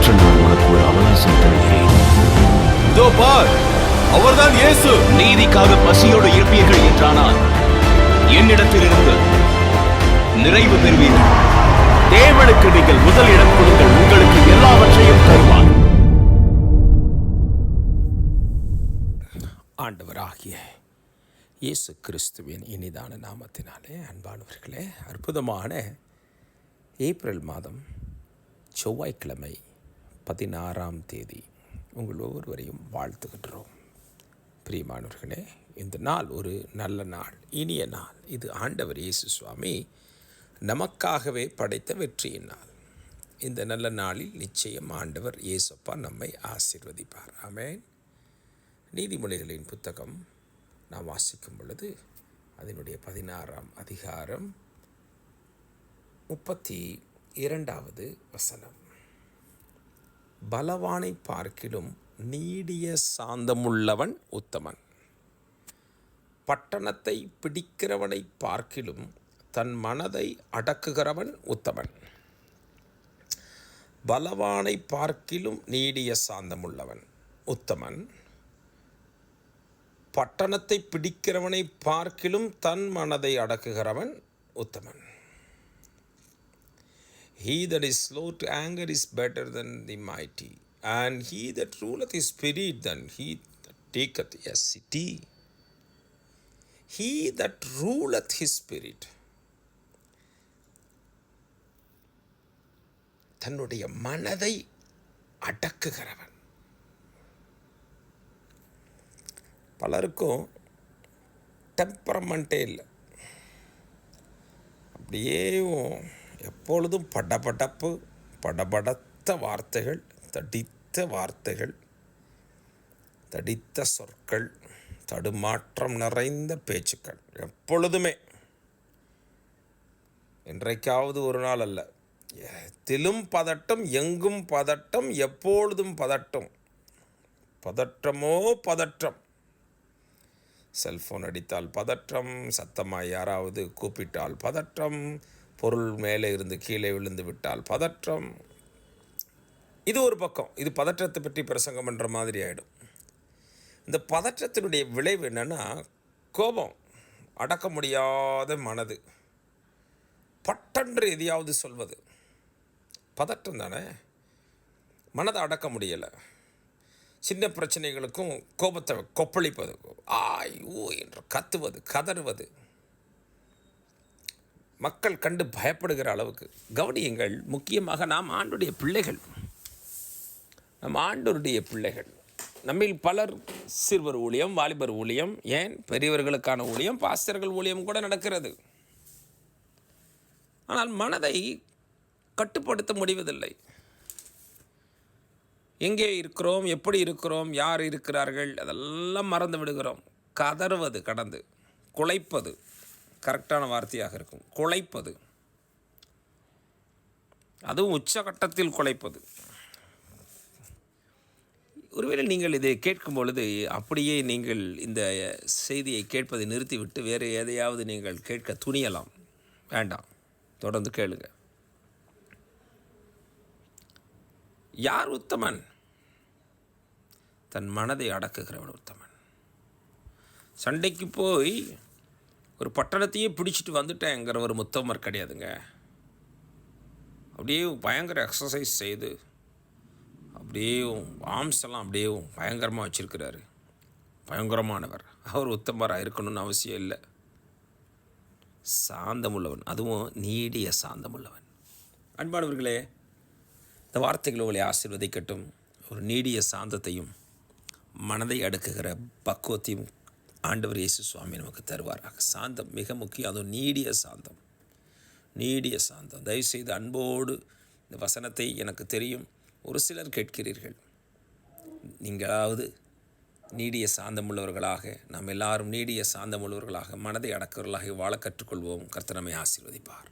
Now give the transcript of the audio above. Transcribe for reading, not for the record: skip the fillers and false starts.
சற்று நான் உனக்கு ஒரு அவகாசம் தருகிறேன். இதோ பார், அவர்தான் இயேசு. நீதிக்காக பசியோடு இருப்பீர்கள் என்றானால் என்னிடத்திலிருந்து நிறைவு பெறுவீர்கள். தேவனுக்கு நீங்கள் முதலிடம் கொடுங்கள், உங்களுக்கு எல்லாவற்றையும் தருவார். ஆண்டவராகிய இயேசு கிறிஸ்துவின் இனிதான நாமத்தினாலே அன்பானவர்களே, அற்புதமான ஏப்ரல் மாதம் செவ்வாய்க்கிழமை 16ஆம் தேதி உங்கள் ஒவ்வொருவரையும் வாழ்த்துகின்றோம். பிரியமானவர்களே, இந்த நாள் ஒரு நல்ல நாள், இனிய நாள். இது ஆண்டவர் இயேசு சுவாமி நமக்காகவே படைத்த வெற்றியின் நாள். இந்த நல்ல நாளில் நிச்சயம் ஆண்டவர் இயேசப்பா நம்மை ஆசீர்வதிப்பார். ஆமென். நீதிமொழிகளின் புத்தகம் நாம் வாசிக்கும் பொழுது அதனுடைய 16ஆம் அதிகாரம் 32வது வசனம். பலவானை பார்க்கிலும் நீடிய சாந்தமுள்ளவன் உத்தமன், பட்டணத்தை பிடிக்கிறவனை பார்க்கிலும் தன் மனதை அடக்குகிறவன் உத்தமன். பலவானை பார்க்கிலும் நீடிய சாந்தமுள்ளவன் உத்தமன், பட்டணத்தை பிடிக்கிறவனை பார்க்கிலும் தன் மனதை அடக்குகிறவன் உத்தமன். He that is slow to anger is better than the mighty, and he that ruleth his spirit than he that taketh a city. He that ruleth his spirit, தன்னுடைய மனதை அடக்குகிறவன். பலருக்கும் டெம்பரமெண்ட்டே இல்லை, அப்படியே எப்பொழுதும் படபடப்பு, படபடத்த வார்த்தைகள், தடித்த வார்த்தைகள், தடித்த சொற்கள், தடுமாற்றம் நிறைந்த பேச்சுக்கள் எப்பொழுதுமே. என்றைக்காவது ஒரு நாள் அல்ல, எதிலும் பதட்டம், எங்கும் பதட்டம், எப்பொழுதும் பதட்டம், பதற்றமோ பதற்றம். செல்ஃபோன் அடித்தால் பதற்றம், சத்தமாக யாராவது கூப்பிட்டால் பதற்றம், பொருள் மேலே இருந்து கீழே விழுந்து விட்டால் பதற்றம். இது ஒரு பக்கம், இது பதற்றத்தை பற்றி பிரசங்கம் பண்ணுற மாதிரி ஆகிடும். இந்த பதற்றத்தினுடைய விளைவு என்னென்னா, கோபம், அடக்க முடியாத மனது, பட்டென்று எதையாவது சொல்வது, பதற்றம் தானே. மனதை அடக்க முடியலை. சின்ன பிரச்சனைகளுக்கும் கோபத்தை கொப்பளிப்பது, ஆய் ஊ என்று கத்துவது, கதறுவது, மக்கள் கண்டு பயப்படுகிற அளவுக்கு. கவனியுங்கள், முக்கியமாக நாம் ஆண்டுடைய பிள்ளைகள், நம் ஆண்டவருடைய பிள்ளைகள். நம்மில் பலர் சிறுவர் ஊழியம், வாலிபர் ஊழியம், ஏன் பெரியவர்களுக்கான ஊழியம், பாஸ்டர்கள் ஊழியம் கூட நடக்கிறது. ஆனால் மனதை கட்டுப்படுத்த முடிவதில்லை. எங்கே இருக்கிறோம், எப்படி இருக்கிறோம், யார் இருக்கிறார்கள், அதெல்லாம் மறந்து விடுகிறோம். கதறுவது, கடந்து குலைப்பது கரெக்டான வார்த்தையாக இருக்கும். குலைப்பது, அதுவும் உச்சகட்டத்தில் குலைப்பது. ஒருவேளை நீங்கள் இதை கேட்கும் பொழுது அப்படியே நீங்கள் இந்த செய்தியை கேட்பதை நிறுத்திவிட்டு வேறு எதையாவது நீங்கள் கேட்க துணியலாம். வேண்டாம், தொடர்ந்து கேளுங்க. யார் உத்தமன்? தன் மனதை அடக்குகிறவன் உத்தமன். சண்டைக்கு போய் ஒரு பட்டணத்தையே பிடிச்சிட்டு வந்துட்டேங்கிற ஒரு உத்தமர் கிடையாதுங்க. அப்படியே பயங்கர எக்ஸசைஸ் செய்து அப்படியே ஆர்ம்ஸ் எல்லாம் அப்படியே பயங்கரமாக வச்சுருக்கிறாரு, பயங்கரமானவர். அவர் உத்தமராக இருக்கணும்னு அவசியம் இல்லை. சாந்தமுள்ளவன், அதுவும் நீடிய சாந்தமுள்ளவன். அன்பானவர்களே, இந்த வார்த்தைகள் உங்களை ஆசீர்வதிக்கட்டும். ஒரு நீடிய சாந்தத்தையும் மனதை அடுக்குகிற பக்குவத்தையும் ஆண்டவர் இயேசு சுவாமி நமக்கு தருவாராக. சாந்தம் மிக முக்கியம், அதுவும் நீடிய சாந்தம். நீடிய சாந்தம். தயவுசெய்து அன்போடு இந்த வசனத்தை, எனக்கு தெரியும் ஒரு சிலர் கேட்கிறீர்கள், நீங்களாவது நீடிய சாந்தமுள்ளவர்களாக, நாம் எல்லாரும் நீடிய சாந்தமுள்ளவர்களாக, மனதை அடக்குவர்களாக வாழ கற்றுக்கொள்வோம். கர்த்தர் நம்மை ஆசீர்வதிப்பார்.